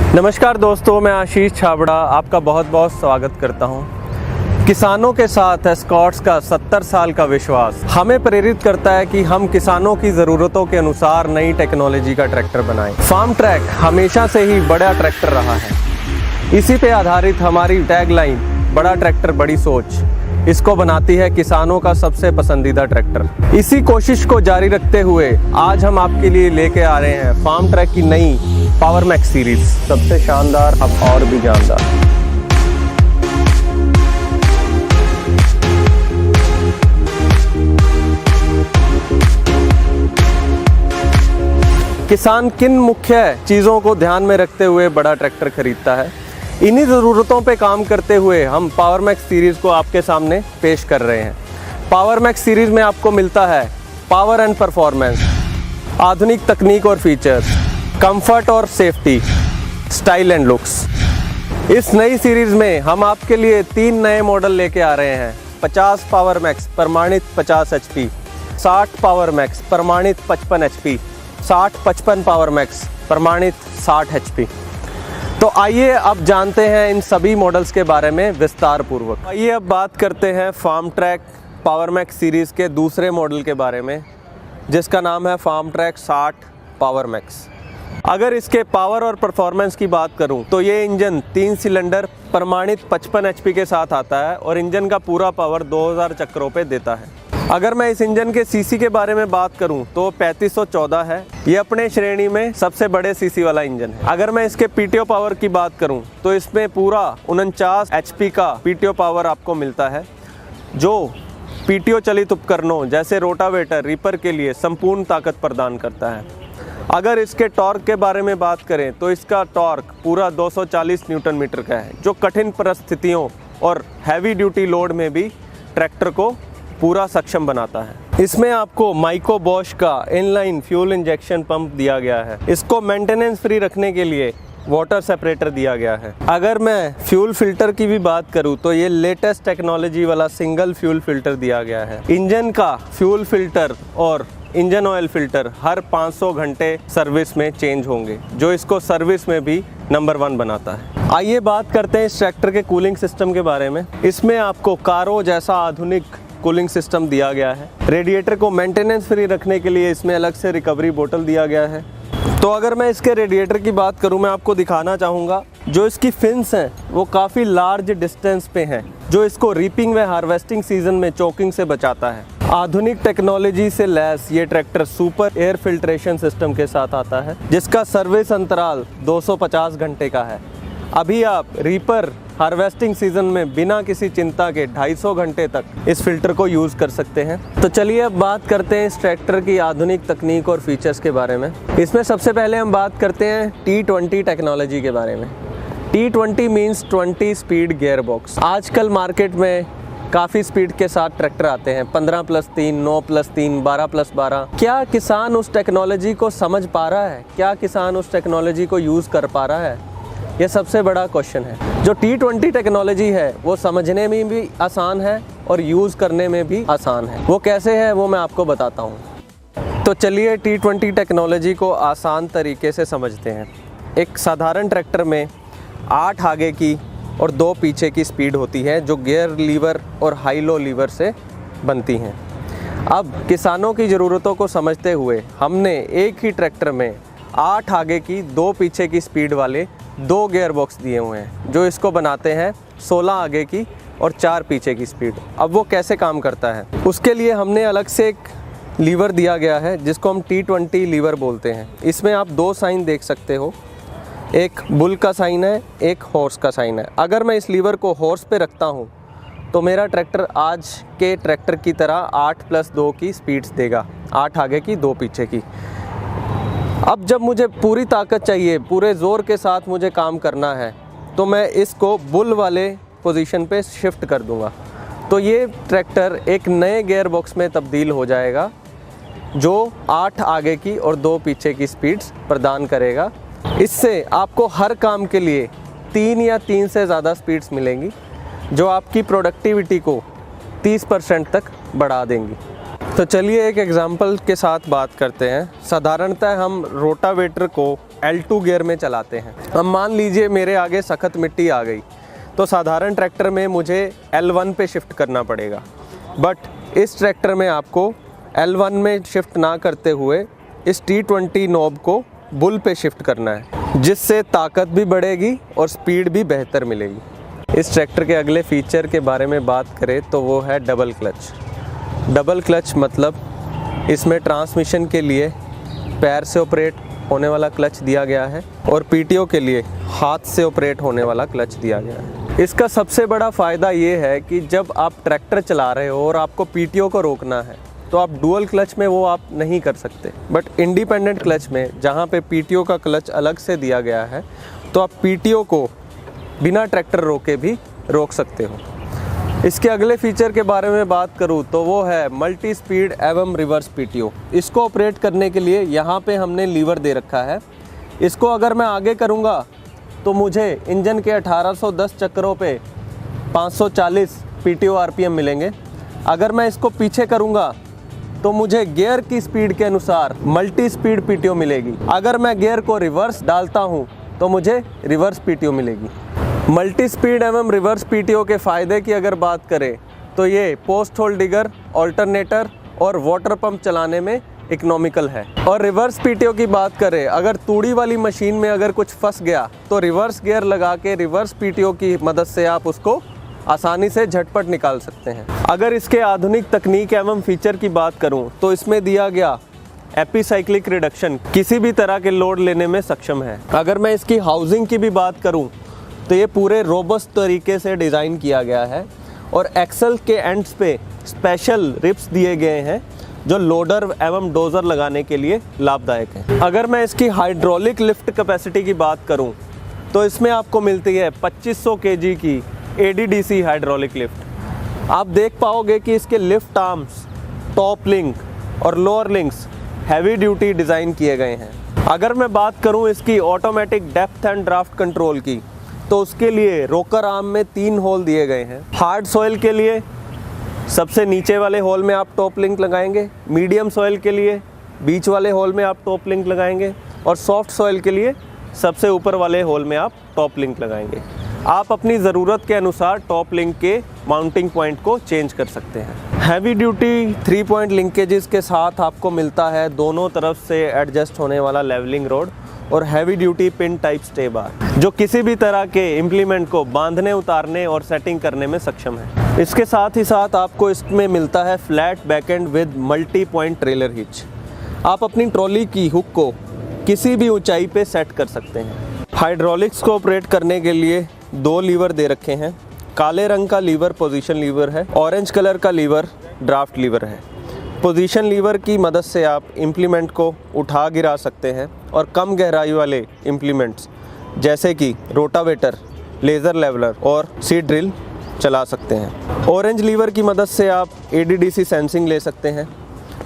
नमस्कार दोस्तों, मैं आशीष छाबड़ा आपका बहुत बहुत स्वागत करता हूं। किसानों के साथ एस्कॉर्ट्स का 70 साल का विश्वास हमें प्रेरित करता है कि हम किसानों की ज़रूरतों के अनुसार नई टेक्नोलॉजी का ट्रैक्टर बनाएं। फार्म ट्रैक हमेशा से ही बड़ा ट्रैक्टर रहा है। इसी पे आधारित हमारी टैगलाइन बड़ा ट्रैक्टर बड़ी सोच इसको बनाती है किसानों का सबसे पसंदीदा ट्रैक्टर। इसी कोशिश को जारी रखते हुए आज हम आपके लिए लेके आ रहे हैं फार्म ट्रैक की नई पावर मैक्स सीरीज, सबसे शानदार अब और भी जानदार। किसान किन मुख्य चीज़ों को ध्यान में रखते हुए बड़ा ट्रैक्टर खरीदता है, इन्हीं ज़रूरतों पे काम करते हुए हम पावर मैक्स सीरीज़ को आपके सामने पेश कर रहे हैं। पावर मैक्स सीरीज़ में आपको मिलता है पावर एंड परफॉर्मेंस, आधुनिक तकनीक और फीचर्स, कंफर्ट और सेफ्टी, स्टाइल एंड लुक्स। इस नई सीरीज़ में हम आपके लिए 3 नए मॉडल लेके आ रहे हैं। 50 पावर मैक्स प्रमाणित 50 HP, 60 पावर मैक्स प्रमाणित 55 HP, 60-55 पावर मैक्स प्रमाणित 60 HP। तो आइए अब जानते हैं इन सभी मॉडल्स के बारे में विस्तार पूर्वक। आइए अब बात करते हैं Farmtrac power max series के दूसरे मॉडल के बारे में, जिसका नाम है फार्म ट्रैक 60 पावर मैक्स। अगर इसके पावर और परफॉर्मेंस की बात करूं तो ये इंजन 3 सिलेंडर प्रमाणित 55 HP के साथ आता है और इंजन का पूरा पावर 2000 चक्रों पे देता है। अगर मैं इस इंजन के सीसी के बारे में बात करूं तो 3514 है। ये अपने श्रेणी में सबसे बड़े सीसी वाला इंजन है। अगर मैं इसके पीटीओ पावर की बात करूं तो इसमें पूरा 49 HP का पीटीओ पावर आपको मिलता है, जो पीटीओ चलित उपकरणों जैसे रोटावेटर, रीपर के लिए संपूर्ण ताकत प्रदान करता है। अगर इसके टॉर्क के बारे में बात करें तो इसका टॉर्क पूरा 240 न्यूटन मीटर का है, जो कठिन परिस्थितियों और हैवी ड्यूटी लोड में भी ट्रैक्टर को पूरा सक्षम बनाता है। इसमें आपको माइको बॉश का इनलाइन फ्यूल इंजेक्शन पंप दिया गया है। इसको मेंटेनेंस फ्री रखने के लिए वाटर सेपरेटर दिया गया है। अगर मैं फ्यूल फिल्टर की भी बात करूं तो ये लेटेस्ट टेक्नोलॉजी वाला सिंगल फ्यूल फिल्टर दिया गया है। इंजन का फ्यूल फिल्टर और इंजन ऑयल फिल्टर हर 500 घंटे सर्विस में चेंज होंगे, जो इसको सर्विस में भी नंबर 1 बनाता है। आइए बात करते हैं इस ट्रैक्टर के कूलिंग सिस्टम के बारे में। इसमें आपको कारो जैसा आधुनिक कूलिंग सिस्टम दिया गया है। रेडिएटर को मेंटेनेंस फ्री रखने के लिए इसमें अलग से रिकवरी बोतल दिया गया है। तो अगर मैं इसके रेडिएटर की बात करूं, मैं आपको दिखाना चाहूँगा जो इसकी फिन्स हैं वो काफ़ी लार्ज डिस्टेंस पे हैं, जो इसको रीपिंग व हार्वेस्टिंग सीजन में चोकिंग से बचाता है। आधुनिक टेक्नोलॉजी से लैस ये tractor super air filtration system के साथ आता है, जिसका सर्विस अंतराल 250 घंटे का है। अभी आप रीपर हार्वेस्टिंग सीजन में बिना किसी चिंता के 250 घंटे तक इस फिल्टर को यूज़ कर सकते हैं। तो चलिए अब बात करते हैं इस ट्रैक्टर की आधुनिक तकनीक और फीचर्स के बारे में। इसमें सबसे पहले हम बात करते हैं T20 टेक्नोलॉजी के बारे में। T20 means 20 speed gear box. आजकल मार्केट में काफ़ी स्पीड के साथ ट्रैक्टर आते हैं, 15+3, 9+3, 12+12। क्या किसान उस टेक्नोलॉजी को समझ पा रहा है? क्या किसान उस टेक्नोलॉजी को यूज़ कर पा रहा है? ये सबसे बड़ा क्वेश्चन है। जो T20 टेक्नोलॉजी है वो समझने में भी आसान है और यूज़ करने में भी आसान है। वो कैसे है वो मैं आपको बताता हूँ। तो चलिए T20 टेक्नोलॉजी को आसान तरीके से समझते हैं। एक साधारण ट्रैक्टर में 8 आगे की और 2 पीछे की स्पीड होती है, जो गियर लीवर और हाई लो लीवर से बनती हैं। अब किसानों की ज़रूरतों को समझते हुए हमने एक ही ट्रैक्टर में 8 आगे की 2 पीछे की स्पीड वाले 2 गियर बॉक्स दिए हुए हैं, जो इसको बनाते हैं 16 आगे की और 4 पीछे की स्पीड। अब वो कैसे काम करता है, उसके लिए हमने अलग से एक लीवर दिया गया है, जिसको हम T20 लीवर बोलते हैं। इसमें आप 2 साइन देख सकते हो, एक बुल का साइन है, एक हॉर्स का साइन है। अगर मैं इस लीवर को हॉर्स पे रखता हूँ तो मेरा ट्रैक्टर आज के ट्रैक्टर की तरह 8+2 की स्पीड्स देगा, 8 आगे की 2 पीछे की। अब जब मुझे पूरी ताकत चाहिए, पूरे ज़ोर के साथ मुझे काम करना है, तो मैं इसको बुल वाले पोजीशन पे शिफ्ट कर दूंगा। तो ये ट्रैक्टर एक नए गियर बॉक्स में तब्दील हो जाएगा, जो 8 आगे की और 2 पीछे की स्पीड्स प्रदान करेगा। इससे आपको हर काम के लिए 3 या 3 से ज़्यादा स्पीड्स मिलेंगी, जो आपकी प्रोडक्टिविटी को 30% तक बढ़ा देंगी। तो चलिए एक एग्जांपल के साथ बात करते हैं। साधारणतः हम रोटावेटर को L2 गियर में चलाते हैं। अब मान लीजिए मेरे आगे सख्त मिट्टी आ गई, तो साधारण ट्रैक्टर में मुझे L1 पे शिफ्ट करना पड़ेगा, बट इस ट्रैक्टर में आपको L1 में शिफ्ट ना करते हुए इस T20 नॉब को बुल पे शिफ्ट करना है, जिससे ताकत भी बढ़ेगी और स्पीड भी बेहतर मिलेगी। इस ट्रैक्टर के अगले फीचर के बारे में बात करें तो वो है डबल क्लच। डबल क्लच मतलब इसमें ट्रांसमिशन के लिए पैर से ऑपरेट होने वाला क्लच दिया गया है और पीटीओ के लिए हाथ से ऑपरेट होने वाला क्लच दिया गया है। इसका सबसे बड़ा फ़ायदा ये है कि जब आप ट्रैक्टर चला रहे हो और आपको पीटीओ को रोकना है तो आप डुअल क्लच में वो आप नहीं कर सकते, बट इंडिपेंडेंट क्लच में जहाँ पे पीटीओ का क्लच अलग से दिया गया है तो आप पीटीओ को बिना ट्रैक्टर रोके भी रोक सकते हो। इसके अगले फीचर के बारे में बात करूँ तो वो है मल्टी स्पीड एवं रिवर्स पीटीओ। इसको ऑपरेट करने के लिए यहाँ पे हमने लीवर दे रखा है। इसको अगर मैं आगे करूँगा तो मुझे इंजन के 1810 चक्करों पे 540 पीटीओ आरपीएम मिलेंगे। अगर मैं इसको पीछे करूँगा तो मुझे गियर की स्पीड के अनुसार मल्टी स्पीड पीटीओ मिलेगी। अगर मैं गियर को रिवर्स डालता हूँ तो मुझे रिवर्स पीटीओ मिलेगी। मल्टी स्पीड एवं रिवर्स पीटीओ के फ़ायदे की अगर बात करें तो ये पोस्ट होल डिगर, ऑल्टरनेटर और वाटर पंप चलाने में इकोनॉमिकल है। और रिवर्स पीटीओ की बात करें, अगर तूड़ी वाली मशीन में अगर कुछ फंस गया तो रिवर्स गियर लगा के रिवर्स पीटीओ की मदद से आप उसको आसानी से झटपट निकाल सकते हैं। अगर इसके आधुनिक तकनीक एवं फीचर की बात करूं तो इसमें दिया गया एपिसाइक्लिक रिडक्शन किसी भी तरह के लोड लेने में सक्षम है। अगर मैं इसकी हाउसिंग की भी बात करूं तो ये पूरे रोबस्ट तरीके से डिज़ाइन किया गया है और एक्सल के एंड्स पे स्पेशल रिप्स दिए गए हैं जो लोडर एवं डोज़र लगाने के लिए लाभदायक है। अगर मैं इसकी हाइड्रोलिक लिफ्ट कैपेसिटी की बात करूं तो इसमें आपको मिलती है 2500 kg की ADDC हाइड्रोलिक लिफ्ट। आप देख पाओगे कि इसके लिफ्ट आर्म्स, टॉप लिंक और lower links heavy duty design किए गए हैं। अगर मैं बात करूं इसकी automatic depth and draft control की तो उसके लिए रोकर आर्म में 3 होल दिए गए हैं। हार्ड सॉइल के लिए सबसे नीचे वाले होल में आप टॉप लिंक लगाएंगे, मीडियम सॉइल के लिए बीच वाले होल में आप टॉप लिंक लगाएंगे और सॉफ्ट सॉइल के लिए सबसे ऊपर वाले होल में आप टॉप लिंक लगाएंगे। आप अपनी ज़रूरत के अनुसार टॉप लिंक के माउंटिंग पॉइंट को चेंज कर सकते हैं। हैवी ड्यूटी 3 पॉइंट लिंकेजेस के साथ आपको मिलता है दोनों तरफ से एडजस्ट होने वाला लेवलिंग रोड और heavy duty pin type stay bar, जो किसी भी तरह के इम्प्लीमेंट को बांधने, उतारने और सेटिंग करने में सक्षम है। इसके साथ ही साथ आपको इसमें मिलता है flat backend with multi point trailer hitch. आप अपनी ट्रॉली की हुक को किसी भी ऊंचाई पे सेट कर सकते हैं। हाइड्रोलिक्स को ऑपरेट करने के लिए 2 लीवर दे रखे हैं। काले रंग का लीवर पोजीशन लीवर है, ऑरेंज कलर का लीवर ड्राफ्ट लीवर है। पोजीशन लीवर की मदद से आप इम्प्लीमेंट को उठा गिरा सकते हैं और कम गहराई वाले इम्प्लीमेंट्स जैसे कि रोटावेटर, लेज़र लेवलर और सीड ड्रिल चला सकते हैं। ऑरेंज लीवर की मदद से आप ADDC सेंसिंग ले सकते हैं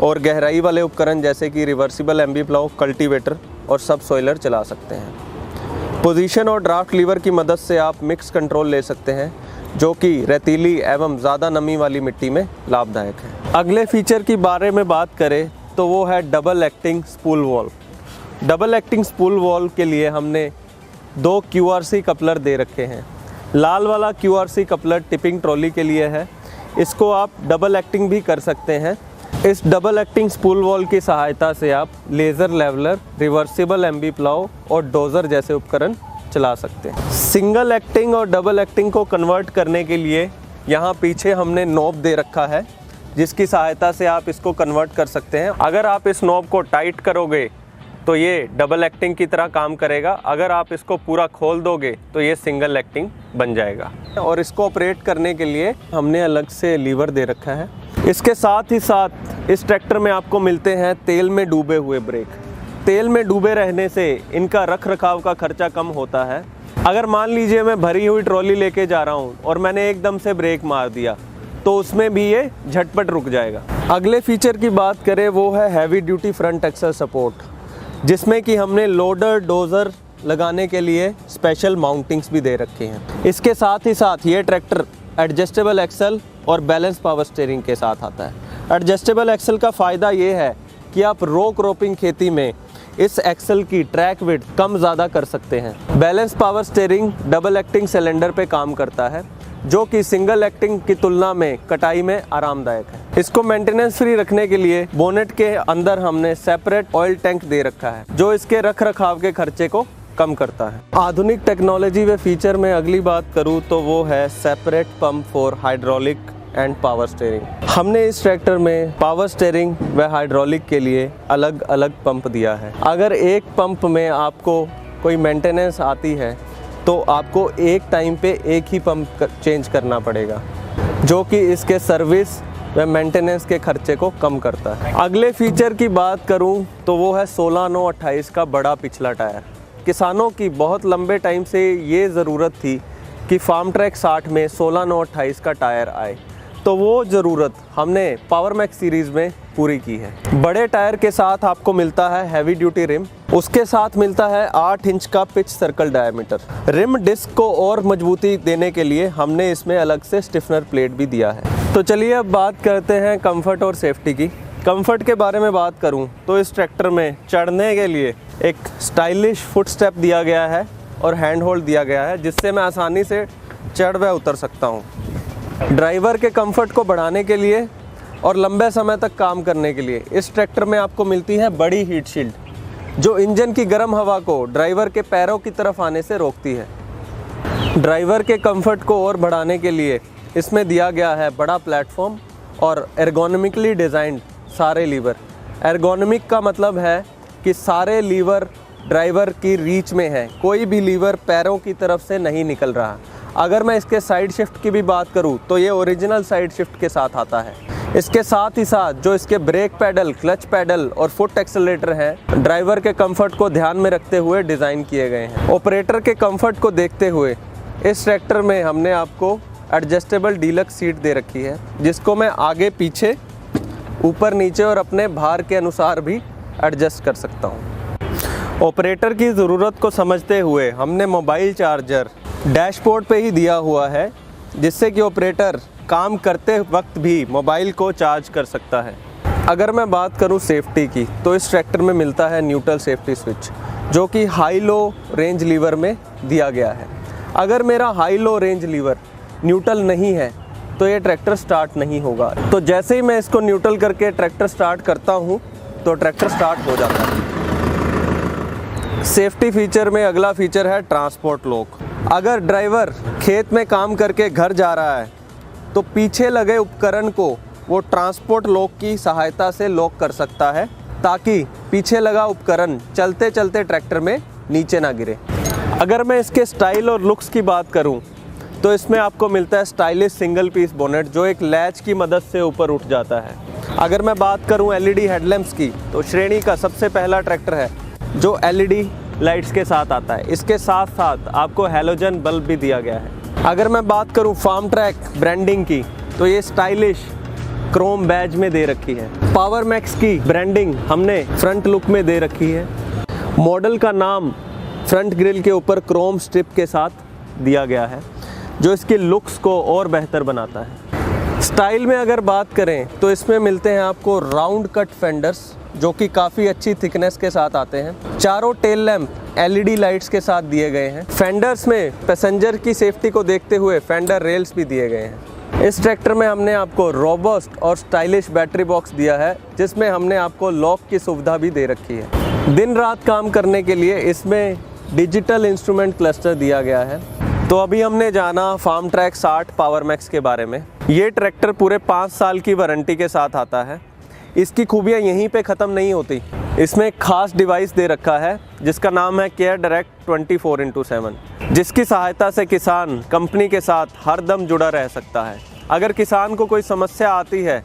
और गहराई वाले उपकरण जैसे कि रिवर्सिबल एम्बी प्लाउ, कल्टीवेटर और सब सॉइलर चला सकते हैं। पोजीशन और ड्राफ्ट लीवर की मदद से आप मिक्स कंट्रोल ले सकते हैं जो कि रेतीली एवं ज़्यादा नमी वाली मिट्टी में लाभदायक है। अगले फीचर की बारे में बात करें तो वो है double acting spool valve. Double acting spool valve के लिए हमने 2 QRC कपलर दे रखे हैं। लाल वाला QRC कपलर टिपिंग ट्रॉली के लिए है। इसको आप डबल एक्टिंग भी कर सकते हैं। इस डबल एक्टिंग स्पूल वॉल्व की सहायता से आप laser leveller, reversible Aamby plough और डोज़र जैसे उपकरण चला सकते हैं। सिंगल एक्टिंग और डबल एक्टिंग को कन्वर्ट करने के लिए यहाँ पीछे हमने नॉब दे रखा है जिसकी सहायता से आप इसको कन्वर्ट कर सकते हैं। अगर आप इस नॉब को टाइट करोगे तो ये डबल एक्टिंग की तरह काम करेगा। अगर आप इसको पूरा खोल दोगे तो ये सिंगल एक्टिंग बन जाएगा। और इसको ऑपरेट करने के लिए हमने अलग से लीवर दे रखा है। इसके साथ ही साथ इस ट्रैक्टर में आपको मिलते हैं तेल में डूबे हुए ब्रेक। तेल में डूबे रहने से इनका रख रखाव का खर्चा कम होता है। अगर मान लीजिए मैं भरी हुई ट्रॉली लेके जा रहा हूँ और मैंने एकदम से ब्रेक मार दिया तो उसमें भी ये झटपट रुक जाएगा। अगले फीचर की बात करें वो है heavy duty front axle support, जिसमें कि हमने लोडर, डोज़र लगाने के लिए स्पेशल माउंटिंग्स भी दे रखे हैं। इसके साथ ही साथ ये ट्रैक्टर एडजस्टेबल एक्सल और बैलेंस पावर स्टीयरिंग के साथ आता है। एडजस्टेबल एक्सल का फ़ायदा ये है कि आप रो क्रॉपिंग खेती में इस एक्सल की ट्रैक विड्थ कम ज़्यादा कर सकते हैं। Balance power steering double acting cylinder पे काम करता है, जो कि सिंगल एक्टिंग की तुलना में कटाई में आरामदायक है। इसको मेंटेनेंस फ्री रखने के लिए बोनेट के अंदर हमने सेपरेट ऑयल टैंक दे रखा है, जो इसके रख रखाव के खर्चे को कम करता है। आधुनिक टेक्नोलॉजी व फीचर में अगली बात करूँ तो वो है separate pump for hydraulic and power steering. हमने इस ट्रैक्टर में पावर स्टीयरिंग व हाइड्रोलिक के लिए अलग अलग पंप दिया है। अगर एक पंप में आपको कोई मेंटेनेंस आती है तो आपको एक टाइम पे एक ही पंप चेंज करना पड़ेगा, जो कि इसके सर्विस व मेंटेनेंस के खर्चे को कम करता है। अगले फीचर की बात करूं तो वो है 16/9/28 का बड़ा पिछला टायर। किसानों की बहुत लंबे टाइम से ये ज़रूरत थी कि फार्म ट्रैक 60 में 16/9/28 का टायर आए, तो वो ज़रूरत हमने पावर मैक्स सीरीज़ में पूरी की है। बड़े टायर के साथ आपको मिलता है हैवी ड्यूटी रिम, उसके साथ मिलता है 8 इंच का pitch circle diameter. Rim disc को और मजबूती देने के लिए हमने इसमें अलग से स्टिफनर प्लेट भी दिया है। तो चलिए अब बात करते हैं कंफर्ट और सेफ्टी की। कंफर्ट के बारे में बात करूं तो इस ट्रैक्टर में चढ़ने के लिए एक स्टाइलिश फुट स्टेप दिया गया है और हैंड होल्ड दिया गया है, जिससे मैं आसानी से चढ़ व उतर सकता हूं। ड्राइवर के कंफर्ट को बढ़ाने के लिए और लंबे समय तक काम करने के लिए इस ट्रैक्टर में आपको मिलती है बड़ी हीट शील्ड, जो इंजन की गर्म हवा को ड्राइवर के पैरों की तरफ आने से रोकती है। ड्राइवर के कंफर्ट को और बढ़ाने के लिए इसमें दिया गया है बड़ा प्लेटफॉर्म और एर्गोनॉमिकली डिज़ाइंड सारे लीवर। एर्गोनॉमिक का मतलब है कि सारे लीवर ड्राइवर की रीच में है, कोई भी लीवर पैरों की तरफ से नहीं निकल रहा। अगर मैं इसके साइड शिफ्ट की भी बात करूं तो ये ओरिजिनल साइड शिफ्ट के साथ आता है। इसके साथ ही साथ जो इसके ब्रेक पैडल, क्लच पैडल और फुट एक्सेलरेटर हैं, ड्राइवर के कंफर्ट को ध्यान में रखते हुए डिज़ाइन किए गए हैं। ऑपरेटर के कंफर्ट को देखते हुए इस ट्रैक्टर में हमने आपको एडजस्टेबल डीलक्स सीट दे रखी है, जिसको मैं आगे पीछे, ऊपर नीचे और अपने भार के अनुसार भी एडजस्ट कर सकता हूँ। ऑपरेटर की ज़रूरत को समझते हुए हमने मोबाइल चार्जर डैशबोर्ड पे ही दिया हुआ है, जिससे कि ऑपरेटर काम करते वक्त भी मोबाइल को चार्ज कर सकता है। अगर मैं बात करूं सेफ्टी की तो इस ट्रैक्टर में मिलता है न्यूट्रल सेफ्टी स्विच, जो कि हाई लो रेंज लीवर में दिया गया है। अगर मेरा high low range lever neutral नहीं है तो ये ट्रैक्टर स्टार्ट नहीं होगा। तो जैसे ही मैं इसको न्यूट्रल करके ट्रैक्टर स्टार्ट करता हूँ तो ट्रैक्टर स्टार्ट हो जाता है। सेफ्टी फीचर में अगला फीचर है ट्रांसपोर्ट लॉक। अगर ड्राइवर खेत में काम करके घर जा रहा है तो पीछे लगे उपकरण को वो ट्रांसपोर्ट लॉक की सहायता से लॉक कर सकता है, ताकि पीछे लगा उपकरण चलते चलते ट्रैक्टर में नीचे ना गिरे। अगर मैं इसके स्टाइल और लुक्स की बात करूं तो इसमें आपको मिलता है स्टाइलिश सिंगल पीस बोनेट, जो एक लैच की मदद से ऊपर उठ जाता है। अगर मैं बात करूं एलईडी हेडलैम्प्स की तो श्रेणी का सबसे पहला ट्रैक्टर है जो एलईडी लाइट्स के साथ आता है। इसके साथ साथ आपको हैलोजन बल्ब भी दिया गया है। अगर मैं बात करूं फार्म ट्रैक ब्रांडिंग की तो ये स्टाइलिश क्रोम बैज में दे रखी है। पावर मैक्स की ब्रांडिंग हमने फ्रंट लुक में दे रखी है। मॉडल का नाम फ्रंट ग्रिल के ऊपर क्रोम स्ट्रिप के साथ दिया गया है, जो इसकी लुक्स को और बेहतर बनाता है। स्टाइल में अगर बात करें तो इसमें मिलते हैं आपको राउंड कट फेंडर्स, जो कि काफ़ी अच्छी थिकनेस के साथ आते हैं। चारों टेल लैंप एलईडी लाइट्स के साथ दिए गए हैं। फेंडर्स में पैसेंजर की सेफ्टी को देखते हुए फेंडर रेल्स भी दिए गए हैं। इस ट्रैक्टर में हमने आपको रोबस्ट और स्टाइलिश बैटरी बॉक्स दिया है, जिसमें हमने आपको लॉक की सुविधा भी दे रखी है। दिन रात काम करने के लिए इसमें डिजिटल इंस्ट्रूमेंट क्लस्टर दिया गया है। तो अभी हमने जाना फार्म ट्रैक 60 पावर मैक्स के बारे में। ये ट्रैक्टर पूरे 5 साल की वारंटी के साथ आता है। इसकी खूबियाँ यहीं पे ख़त्म नहीं होती। इसमें एक खास डिवाइस दे रखा है जिसका नाम है केयर डायरेक्ट 24/7, जिसकी सहायता से किसान कंपनी के साथ हर दम जुड़ा रह सकता है। अगर किसान को कोई समस्या आती है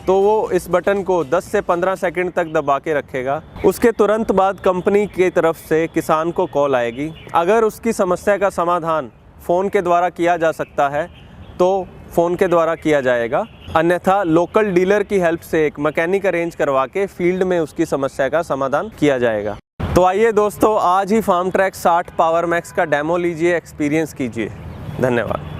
तो वो इस बटन को 10 से 15 सेकंड तक दबा के रखेगा। उसके तुरंत बाद कंपनी की तरफ से किसान को कॉल आएगी। अगर उसकी समस्या का समाधान फ़ोन के द्वारा किया जा सकता है तो फ़ोन के द्वारा किया जाएगा, अन्यथा लोकल डीलर की हेल्प से एक मैकेनिक अरेंज करवा के फील्ड में उसकी समस्या का समाधान किया जाएगा। तो आइए दोस्तों, आज ही फार्म ट्रैक 60 पावर मैक्स का डेमो लीजिए, एक्सपीरियंस कीजिए। धन्यवाद।